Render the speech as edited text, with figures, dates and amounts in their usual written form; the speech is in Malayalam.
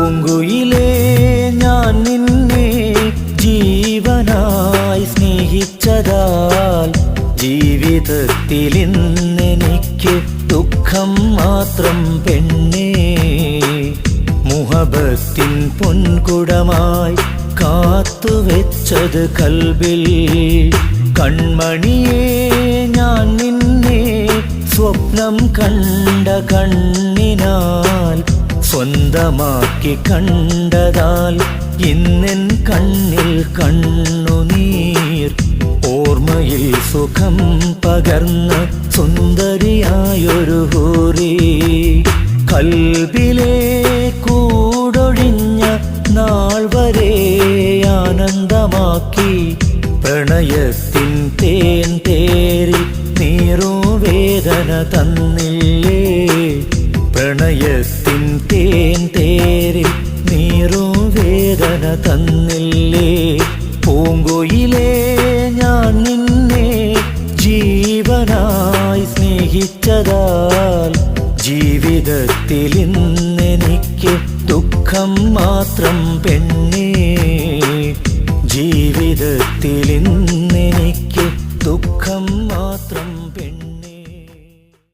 പൂങ്കുയിലേ ഞാൻ നിന്നെ ജീവനായി സ്നേഹിച്ചതാൽ ജീവിതത്തിലിന്നെനിക്ക് ദുഃഖം മാത്രം പെണ്ണേ. മുഹബത്തിൻ പൊൻകുടമായി കാത്തുവെച്ചത് കൽബിൽ കൺമണിയേ ഞാൻ നിന്നെ സ്വപ്നം കണ്ട കണ്ണിനാൽ സ്വന്തമാക്കി കണ്ടതാൽ ഇന്നെൻ കണ്ണിൽ കണ്ണുനീർ. ഓർമ്മയിൽ സുഖം പകർന്ന സുന്ദരിയായൊരു ഹൂറി കൽബിലെ കൂടൊഴിഞ്ഞ നാൾ വരെ ആനന്ദമാക്കി പ്രണയത്തിൻ തേൻ തേരി നീറുവേദന തന്നില്ലേ. പ്രണയത്തിൻ തേൻ തേരി നീറുവേദന തന്നില്ലേ. പൂങ്കുയിലേ ഞാൻ നിന്നെ ജീവനായി സ്നേഹിച്ചതാൽ ജീവിതത്തിലിന്നെനിക്ക് ദുഃഖം മാത്രം പെണ്ണേ. ജീവിതത്തിലിന്ന്